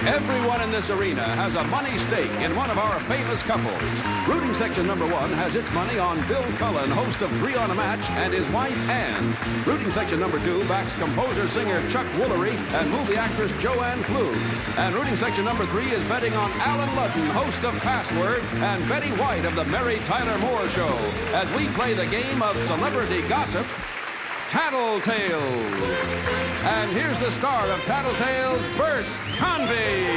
Everyone in this arena has a money stake in one of our famous couples. Rooting section number 1 has its money on Bill Cullen, host of 3 on a Match, and his wife, Ann. Rooting section number 2 backs composer-singer Chuck Woolery and movie actress Jo Ann Pflug. And rooting section number 3 is betting on Alan Ludden, host of Password, and Betty White of the Mary Tyler Moore Show, as we play the game of celebrity gossip, TattleTales. And here's the star of TattleTales, Bert Convey.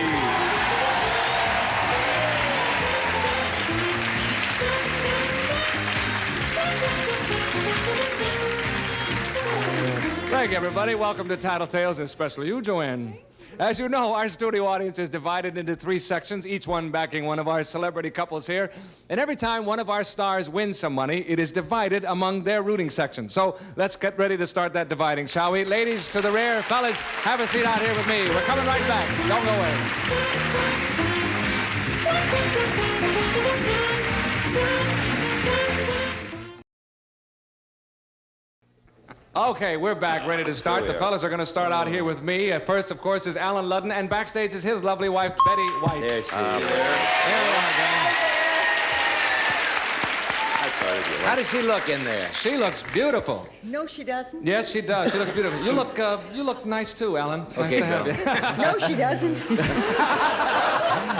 Thank you, everybody. Welcome to TattleTales, especially you, Jo Ann. As you know, our studio audience is divided into 3 sections, each one backing one of our celebrity couples here. And every time one of our stars wins some money, it is divided among their rooting sections. So let's get ready to start that dividing, shall we? Ladies to the rear, fellas, have a seat out here with me. We're coming right back. Don't go away. Okay, we're back, ready to start. The fellas are going to start out here with me. First, of course, is Alan Ludden, and backstage is his lovely wife, Betty White. There she is. There you are, gang. How does she look in there? She looks beautiful. No, she doesn't. Yes, she does. She looks beautiful. You look nice too, Alan. It's nice to have you. No, she doesn't.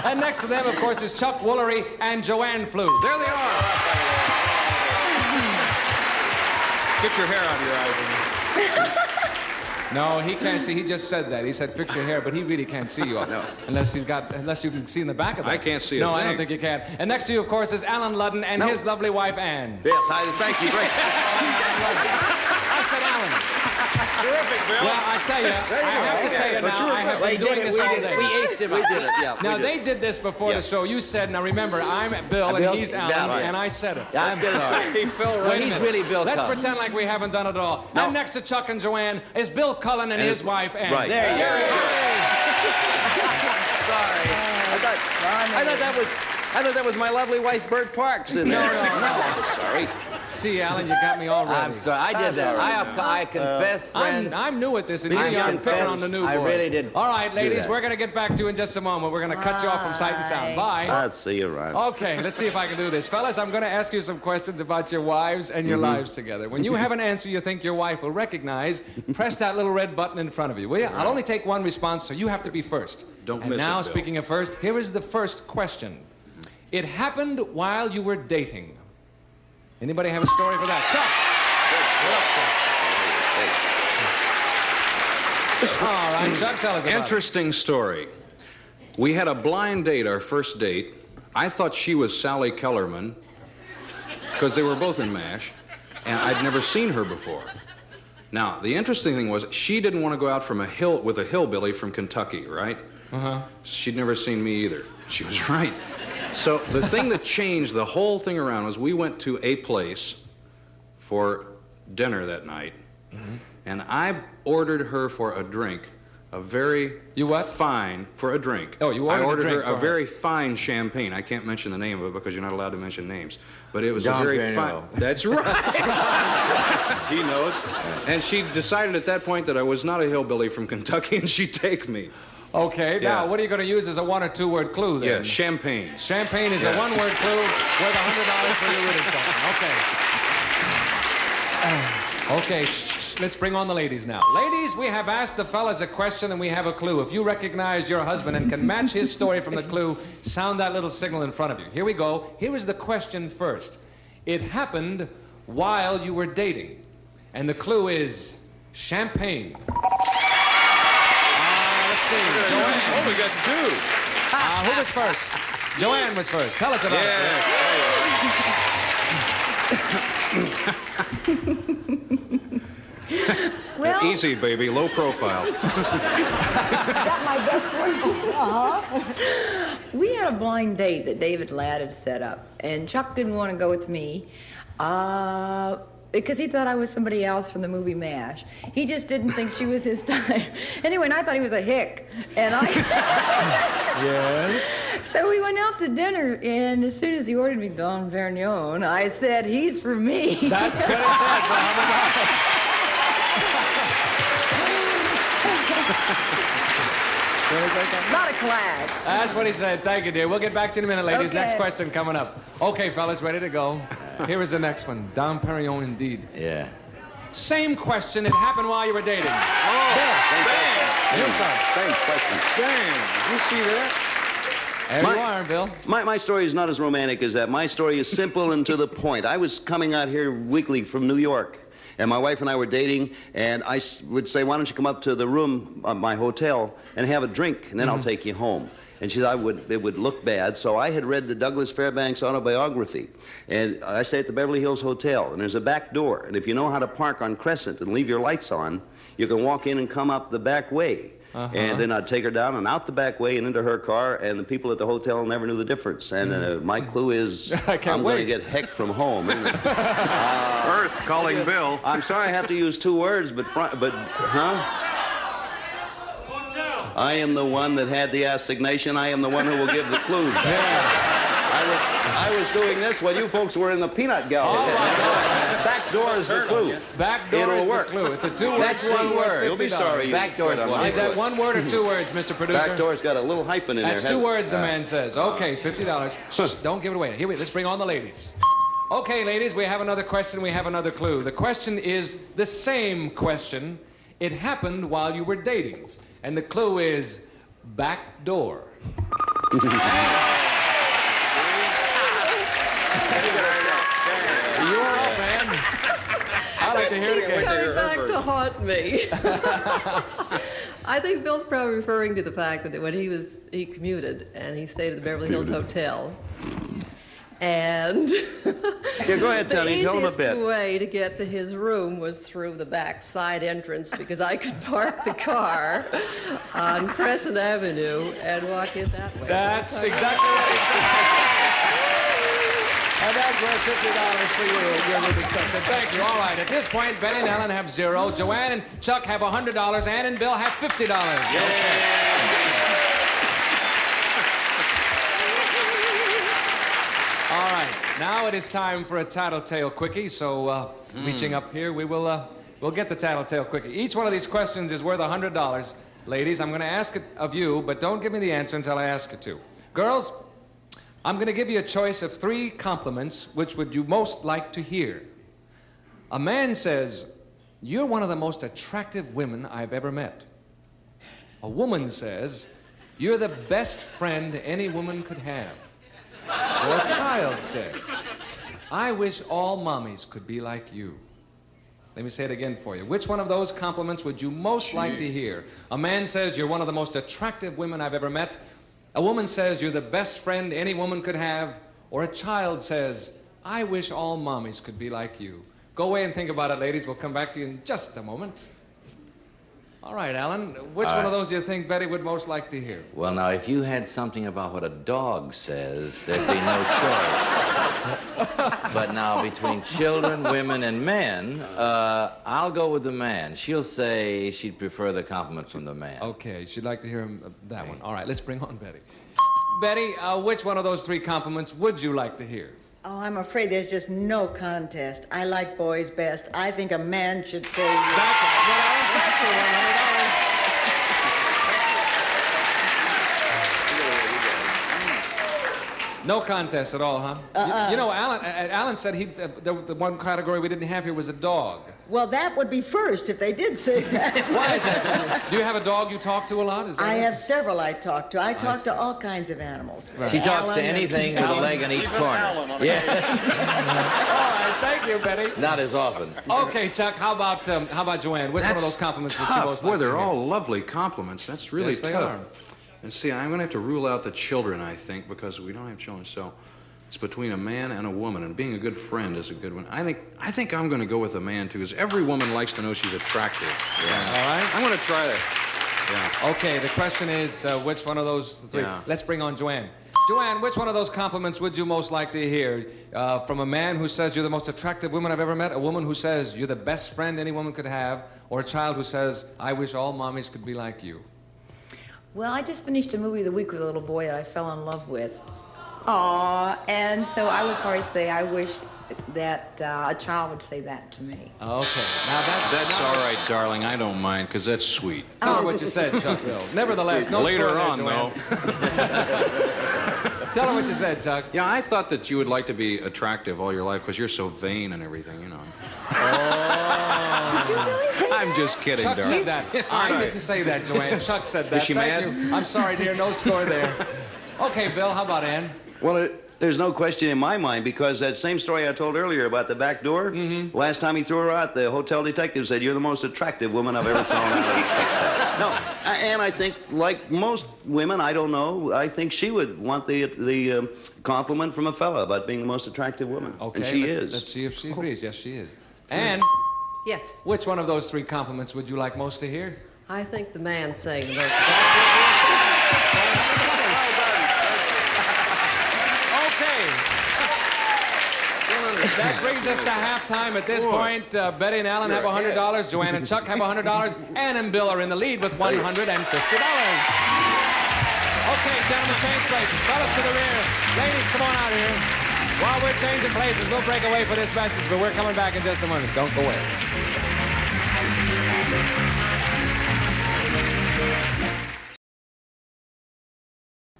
And next to them, of course, is Chuck Woolery and Jo Ann Pflug. There they are. Get your hair out of your eyes. No, he can't see. He just said that. He said, fix your hair, but he really can't see you. No. Unless you can see in the back of that. I can't see a No, I thing. don't think you can. And next to you, of course, is Alan Ludden and his lovely wife, Ann. Yes, thank you. Great. I said Alan. Terrific, Bill. Well, I tell you, I have to tell you now, I have been doing this all day. We aced it. We did it. Yeah. Now, they did this before the show. You said, now remember, I'm Bill and he's Alan, and I said it. I'm sorry. He fell Wait a right. He's minute. really Bill Let's Cullen. pretend like we haven't done it all. No. And next to Chuck and Jo Ann is Bill Cullen and his wife, Ann. Right. There you go. Sorry. I thought that was my lovely wife, Bert Parks, in there. No. Sorry. See, Alan, you got me all ready. I'm sorry. I did that. I confess, friends. I'm new at this, and I you are picking confess, on the new boy. I really did All right, do ladies, that. we're going to get back to you in just a moment. We're going to cut you off from sight and sound. Bye. I'll see you around. Okay, let's see if I can do this. Fellas, I'm going to ask you some questions about your wives and your lives together. When you have an answer you think your wife will recognize, press that little red button in front of you, will you? I'll only take one response, so you have to be first. Don't and miss it, now, Bill. speaking of first, here is the first question. It happened while you were dating. Anybody have a story for that? Chuck! All right, Chuck, tell us about Interesting story. We had a blind date, our first date. I thought she was Sally Kellerman, because they were both in MASH, and I'd never seen her before. Now, the interesting thing was, she didn't want to go out from a hill with a hillbilly from Kentucky, right? She'd never seen me either. She was right. So the thing that changed the whole thing around was we went to a place for dinner that night, and I ordered her for a drink, a very You what? fine, for a drink. Oh, you ordered I a ordered drink her for a her. very fine champagne. I can't mention the name of it because you're not allowed to mention names. But it was Don a very Perignon. fine... That's right. He knows. And she decided at that point that I was not a hillbilly from Kentucky, and she'd take me. Okay, now Yeah. what are you going to use as a 1 or 2 word clue then? Yeah, champagne. Champagne is a Yeah. 1 word clue worth $100 for your rooting section. Okay. Okay, let's bring on the ladies now. Ladies, we have asked the fellas a question and we have a clue. If you recognize your husband and can match his story from the clue, sound that little signal in front of you. Here we go. Here is the question first. It happened while you were dating. And the clue is champagne. Let's see, Jo Ann. Oh, we got 2. Who was first? Jo Ann was first. Tell us about Well, Easy, baby, low profile. is that my best one? We had a blind date that David Ladd had set up, and Chuck didn't want to go with me because he thought I was somebody else from the movie MASH. He just didn't think she was his type. Anyway, and I thought he was a hick, and I... Yes. So we went out to dinner, and as soon as he ordered me Don Perignon, I said, he's for me. That's what I said, Not a class. That's what he said. Thank you, dear. We'll get back to you in a minute, ladies. Okay. Next question coming up. Okay, fellas, ready to go. Here is the next one. Dom Perignon, indeed. Yeah. Same question. It happened while you were dating. Oh, Bill. You, sir. Thanks, question. Dang, you see that? There you are, Bill. My story is not as romantic as that. My story is simple and to the point. I was coming out here weekly from New York, and my wife and I were dating, and I would say, why don't you come up to the room of my hotel and have a drink, and then I'll take you home. And she said it would look bad, so I had read the Douglas Fairbanks autobiography. And I stay at the Beverly Hills Hotel, and there's a back door. And if you know how to park on Crescent and leave your lights on, you can walk in and come up the back way. And then I'd take her down and out the back way and into her car, and the people at the hotel never knew the difference. And my clue is I'm going to get heck from home. Earth calling Bill. I'm sorry I have to use two words, but I am the one that had the assignation. I am the one who will give the clues. I was doing this while you folks were in the peanut gallery. Back door is the clue. Back door It'll is work. the clue. It's a two-word That's clue. one word. You'll be sorry. Back door is one. Is that one word or two words, Mr. Producer? Back door's got a little hyphen in That's there. two words, the man says. Okay, $50. Shh, don't give it away. Here let's bring on the ladies. Okay, ladies, we have another question. We have another clue. The question is the same question. It happened while you were dating. And the clue is back door. You're up, man. I like to hear it It's again. coming back to haunt me. I think Bill's probably referring to the fact that when he commuted and he stayed at the Beverly Hills Hotel. And Yeah, go ahead, Tony. Tell him a the bit. easiest way to get to his room was through the back side entrance because I could park the car on Crescent Avenue and walk in that way. That's exactly right. And that's worth $50 for you. Your Ludden section. Thank you. All right. At this point, Betty and Ellen have $0. Jo Ann and Chuck have $100. Ann and Bill have $50. All right. Now it is time for a Tattletale quickie. So reaching up here, we'll get the Tattletale quickie. Each one of these questions is worth $100. Ladies, I'm going to ask it of you, but don't give me the answer until I ask you to. Girls, I'm going to give you a choice of 3 compliments. Which would you most like to hear? A man says, "You're one of the most attractive women I've ever met." A woman says, "You're the best friend any woman could have." Or a child says, "I wish all mommies could be like you." Let me say it again for you. Which one of those compliments would you most like to hear? A man says, "You're one of the most attractive women I've ever met." A woman says, "You're the best friend any woman could have." Or a child says, "I wish all mommies could be like you." Go away and think about it, ladies. We'll come back to you in just a moment. All right, Alan, which one of those do you think Betty would most like to hear? Well, now, if you had something about what a dog says, there'd be no choice. But now, between children, women, and men, I'll go with the man. She'll say she'd prefer the compliment from the man. Okay, she'd like to hear that one. All right, let's bring on Betty. Betty, which one of those 3 compliments would you like to hear? Oh, I'm afraid there's just no contest. I like boys best. I think a man should say... That's what Alan said for $100. No contest at all, huh? You know, Alan said the one category we didn't have here was a dog. Well, that would be first if they did say that. Why is that? Do you have a dog you talk to a lot? Is that I it? have several I talk to. I talk to all kinds of animals. She talks to Alan and- anything with a leg on each corner. Yeah, All right, thank you, Betty. not as often. Okay, Chuck, how about Jo Ann? Which one of those compliments would you tough. most Boy, like to they're hear? all lovely compliments. That's really Yes, they tough. are. And see, I'm going to have to rule out the children, I think, because we don't have children. So it's between a man and a woman, and being a good friend is a good one. I think I'm going to go with a man, too, because every woman likes to know she's attractive. Yeah. All right. I'm going to try to... Yeah. Okay, the question is, which one of those 3? Yeah. Let's bring on Jo Ann. Jo Ann, which one of those compliments would you most like to hear? From a man who says you're the most attractive woman I've ever met, a woman who says you're the best friend any woman could have, or a child who says, "I wish all mommies could be like you"? Well, I just finished a movie the week with a little boy that I fell in love with. Aw, and so I would probably say I wish that a child would say that to me. Okay, now that's All right, darling, I don't mind, because that's sweet. Tell her what you said, Chuck Bill. Nevertheless, no Later score there, on, Jo Ann. though. Tell her what you said, Chuck. Yeah, I thought that you would like to be attractive all your life because you're so vain and everything, you know. Did you really say I'm just kidding, Chuck darling. said that. I didn't say that, Jo Ann. Chuck said that. Is she Thank mad? you. I'm sorry, dear. No score there. Okay, Bill, how about Ann? Well, there's no question in my mind because that same story I told earlier about the back door, last time he threw her out, the hotel detective said, "You're the most attractive woman I've ever thrown out." No, and I think, like most women, I don't know, I think she would want the compliment from a fella about being the most attractive woman. Okay, and she let's, is. Let's see if she agrees. Yes, she is. Ann, Yes, which one of those 3 compliments would you like most to hear? I think the man saying the most. Okay. That brings us to halftime at this point. Betty and Alan have $100. Jo Ann and Chuck have $100. Ann and Bill are in the lead with $150. Okay, gentlemen, change places. Fellas to the rear. Ladies, come on out here. While we're changing places, we'll break away for this message, but we're coming back in just a moment. Don't go away.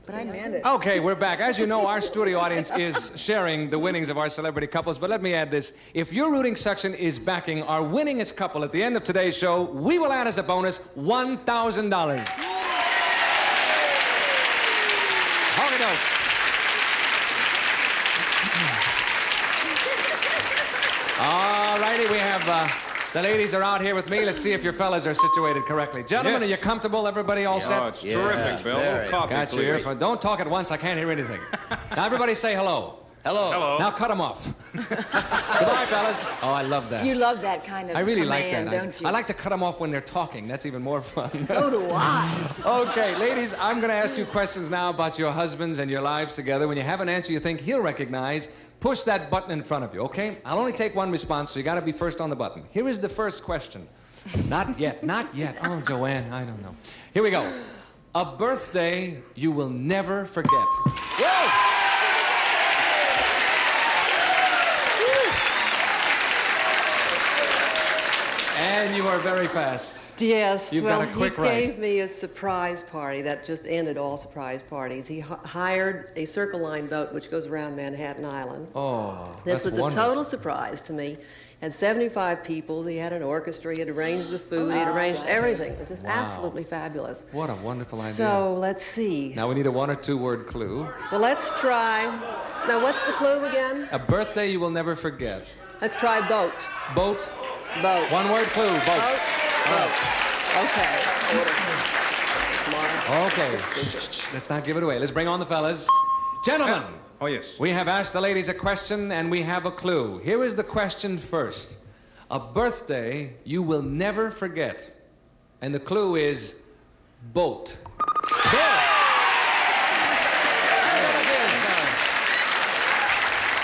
But I meant it. Okay, we're back. As you know, our studio audience is sharing the winnings of our celebrity couples, but let me add this. If your rooting section is backing our winningest couple at the end of today's show, we will add as a bonus $1,000. Honky doke. All righty, we have the ladies are out here with me. Let's see if your fellas are situated correctly. Gentlemen, Yes. are you comfortable? Everybody all set? Oh, it's terrific, Bill. very. Coffee, Got you please. earphone. Don't talk at once. I can't hear anything. Now, everybody say hello. Hello. Now, cut them off. Goodbye, fellas. Oh, I love that. You love that kind of I really like command, that. don't you? I like to cut them off when they're talking. That's even more fun. So do I. Okay, ladies, I'm going to ask you questions now about your husbands and your lives together. When you have an answer you think he'll recognize, push that button in front of you, okay? I'll only take one response, so you got to be first on the button. Here is the first question. Not yet, not yet. Oh, Jo Ann, I don't know. Here we go. A birthday you will never forget. Whoa! And you are very fast. Yes, You've well, got a quick he right. gave me a surprise party that just ended all surprise parties. He hired a Circle Line boat which goes around Manhattan Island. Oh, This that's was wonderful. a total surprise to me. Had 75 people. He had an orchestra. He had arranged the food. He had arranged everything. It was just absolutely fabulous. What a wonderful idea. So let's see. Now we need a 1 or 2 word clue. Well, let's try. Now, what's the clue again? A birthday you will never forget. Let's try boat. Boat. Boat. 1 word clue. Boat. Boat. Boat. Okay. Okay. Shh. Let's not give it away. Let's bring on the fellas. Gentlemen. Oh, yes. We have asked the ladies a question and we have a clue. Here is the question first. A birthday you will never forget. And the clue is boat. Bill.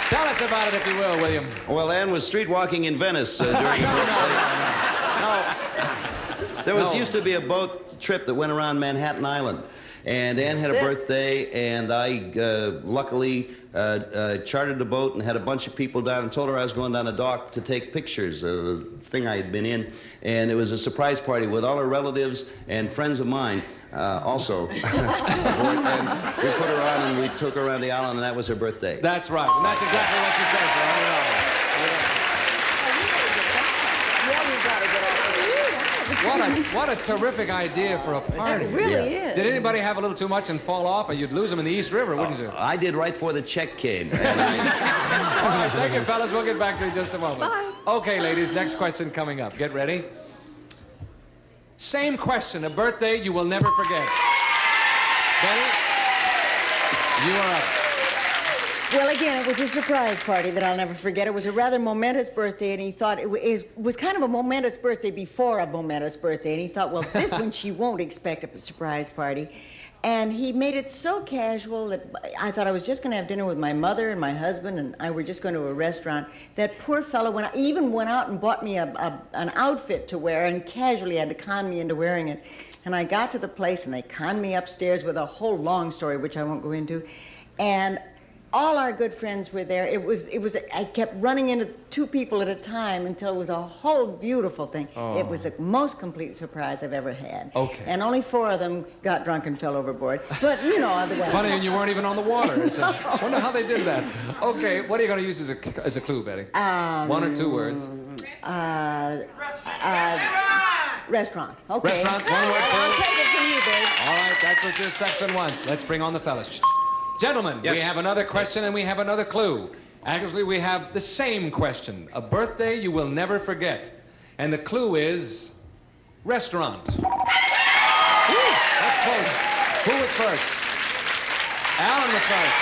Tell us about it, if you will, William. Well, Ann was street walking in Venice during her birthday. There used to be a boat trip that went around Manhattan Island. And Ann had a That's it. birthday, and I luckily chartered the boat and had a bunch of people down and told her I was going down the dock to take pictures of a thing I had been in. And it was a surprise party with all her relatives and friends of mine also. And we put her on and we took her around the island, and that was her birthday. That's right. And that's exactly what she said. So What a terrific idea for a party. It really is. Did anybody have a little too much and fall off, or you'd lose them in the East River, wouldn't you? I did right before the check came. All right, thank you, fellas. We'll get back to you in just a moment. Bye. Okay, ladies, next question coming up. Get ready. Same question, a birthday you will never forget. Benny, you are up. Well, again, it was a surprise party that I'll never forget. It was a rather momentous birthday, and he thought it was kind of a momentous birthday before a momentous birthday, and he thought, well, this one she won't expect a surprise party. And he made it so casual that I thought I was just going to have dinner with my mother and my husband, and I were just going to a restaurant. That poor fellow went out and bought me an outfit to wear, and casually had to con me into wearing it. And I got to the place, and they conned me upstairs with a whole long story, which I won't go into. And all our good friends were there. I kept running into 2 people at a time until it was a whole beautiful thing. Oh. It was the most complete surprise I've ever had. Okay. And only 4 of them got drunk and fell overboard. But, you know, otherwise. Funny, and you weren't even on the water. So I wonder how they did that. Okay, what are you going to use as a clue, Betty? 1 or 2 words. Restaurant. Okay. Restaurant, 1 word clue. I'll take it from you, babe. All right, that's what your section wants. Let's bring on the fellas. Gentlemen, Yes. we have another question and we have another clue. Actually, we have the same question. A birthday you will never forget. And the clue is restaurant. Woo, that's close. Who was first? Alan was first.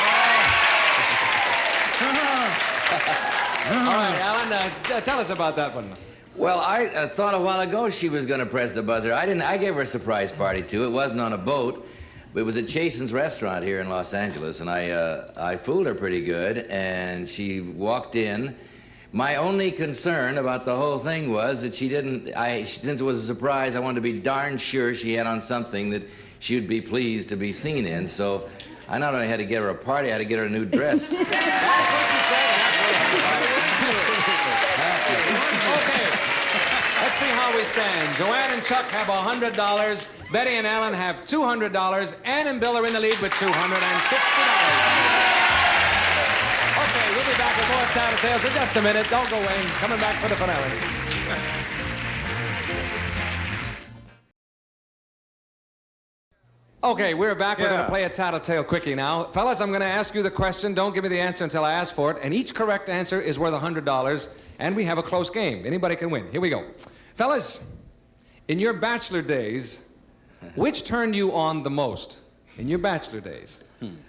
All right, Alan, tell us about that one. Well, I thought a while ago she was going to press the buzzer. I gave her a surprise party, too. It wasn't on a boat. It was at Chasen's restaurant here in Los Angeles, and I fooled her pretty good, and she walked in. My only concern about the whole thing was that since it was a surprise, I wanted to be darn sure she had on something that she would be pleased to be seen in. So I not only had to get her a party, I had to get her a new dress. That's what you said. Okay. Let's see how we stand. Jo Ann and Chuck have $100. Betty and Alan have $200. Ann and Bill are in the lead with $250. Okay, we'll be back with more Tattletales in just a minute. Don't go away. Coming back for the finale. Okay, we're back. We're going to play a Tattletale quickie now. Fellas, I'm going to ask you the question. Don't give me the answer until I ask for it. And each correct answer is worth $100. And we have a close game. Anybody can win. Here we go. Fellas, in your bachelor days, which turned you on the most? In your bachelor days?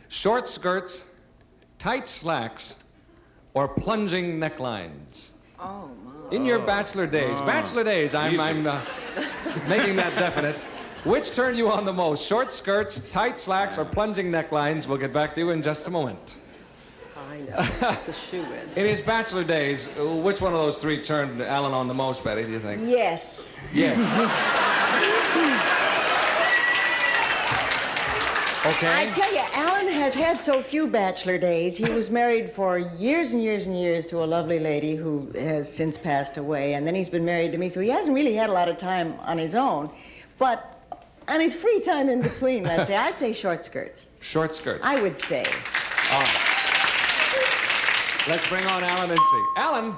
Short skirts, tight slacks, or plunging necklines? Oh, my. In your bachelor days. Bachelor days, I'm making that definite. Which turned you on the most? Short skirts, tight slacks, or plunging necklines? We'll get back to you in just a moment. I know. It's a shoe-in. In his bachelor days, which one of those 3 turned Alan on the most, Betty, do you think? Yes. Yes. Okay. I tell you, Alan has had so few bachelor days. He was married for years and years and years to a lovely lady who has since passed away, and then he's been married to me, so he hasn't really had a lot of time on his own. But on his free time in between, let's say, I'd say short skirts. Short skirts. I would say. All right. Let's bring on Alan and see. Alan,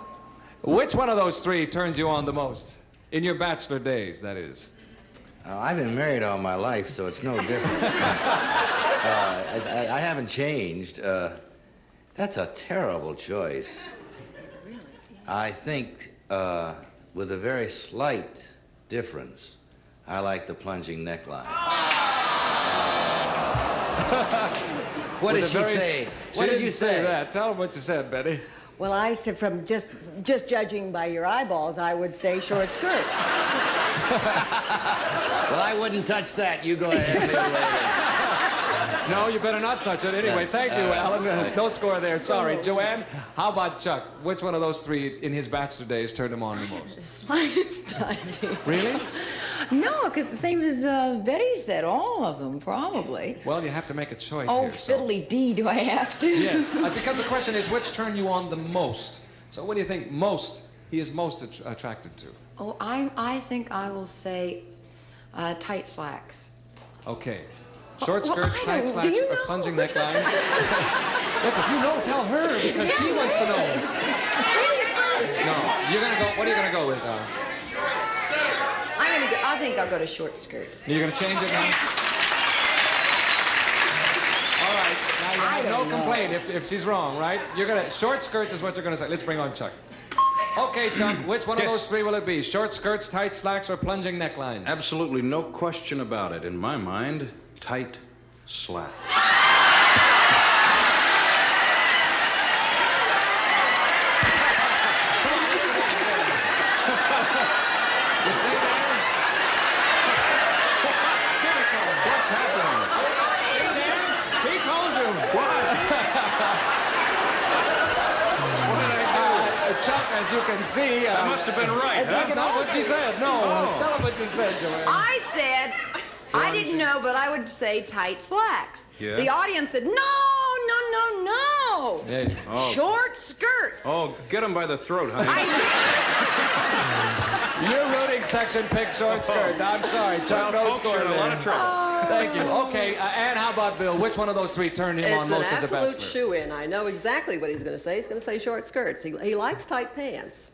which one of those 3 turns you on the most? In your bachelor days, that is. I've been married all my life, so it's no different. I haven't changed. That's a terrible choice. Really? I think, with a very slight difference, I like the plunging neckline. What did she say? What did you say? That. Tell him what you said, Betty. Well, I said from just judging by your eyeballs, I would say short skirts. Well, I wouldn't touch that. You go ahead. No, you better not touch it. Anyway, thank you, Alan. It's no score there. Sorry. Jo Ann, how about Chuck? Which one of those 3 in his bachelor days turned him on the most? The slightest idea. Really? No, because the same as Betty said, all of them, probably. Well, you have to make a choice Oh, here. So. fiddly-dee, do I have to? Yes, because the question is, which turned you on the most? So what do you think he is most attracted to? Oh, I think I will say tight slacks. Okay. Short Well, skirts, I tight don't- slacks, do you or know? plunging necklines? Yes, if you know, tell her, because she wants to know. No, you're gonna go, what are you gonna go with? I think I'll go to short skirts. You're gonna change it now? All right, now you have no complaint if she's wrong, right? Short skirts is what you're gonna say. Let's bring on Chuck. Okay, Chuck, which one of those 3 will it be? Short skirts, tight slacks, or plunging necklines? Absolutely no question about it. In my mind, tight slacks. You see that? What's happening? See there? She told you. What? What did I do? Chuck, as you can see... I must have been right. That's not what she said. No. Oh. Tell him what you said, Jo Ann. I said, I didn't know, but I would say tight slacks. Yeah? The audience said, no, no, no, no. No. Yeah. Oh. Short skirts. Oh, get him by the throat, honey. Your rooting section picked short skirts. I'm sorry, Chuck. No Folks score are in a lot there. of trouble. Thank you. Okay, Ann, how about Bill? Which one of those three turned him on It's an most as a absolute bachelor? shoe-in. I know exactly what he's going to say. He's going to say short skirts. He likes tight pants,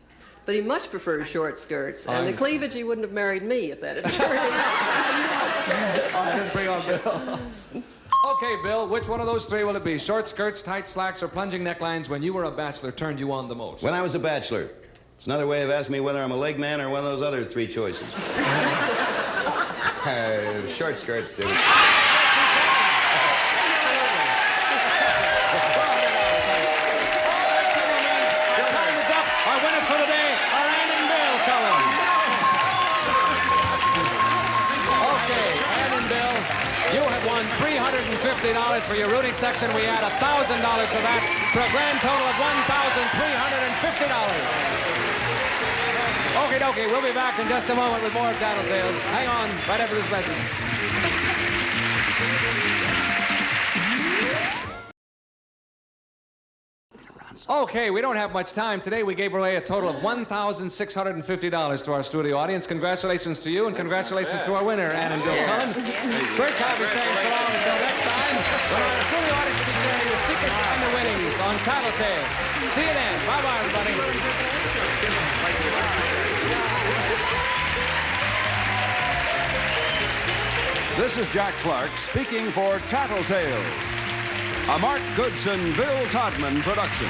but he much prefers short skirts. And the cleavage, he wouldn't have married me if that had turned him out. All right, let's bring on Bill. Okay, Bill, which one of those three will it be? Short skirts, tight slacks, or plunging necklines when you were a bachelor turned you on the most? When I was a bachelor. It's another way of asking me whether I'm a leg man or one of those other three choices. Short skirts, dude. Our time is up. Our winners for the day are Ann and Bill Cullen. Okay, Ann and Bill, you have won $350 for your rooting section. We add $1,000 to that for a grand total of $1,350. Okay, dokie, we'll be back in just a moment with more Tattletales. Hang on, right after this message. Okay, we don't have much time. Today we gave away a total of $1,650 to our studio audience. Congratulations to you, and congratulations to our winner, Ann and Bill Cullen. Bert Convey saying so long until next time, when our studio audience will be sharing the secrets and the winnings on Tattletales. See you then. Bye-bye, everybody. This is Jack Clark speaking for TattleTales, a Mark Goodson, Bill Todman production.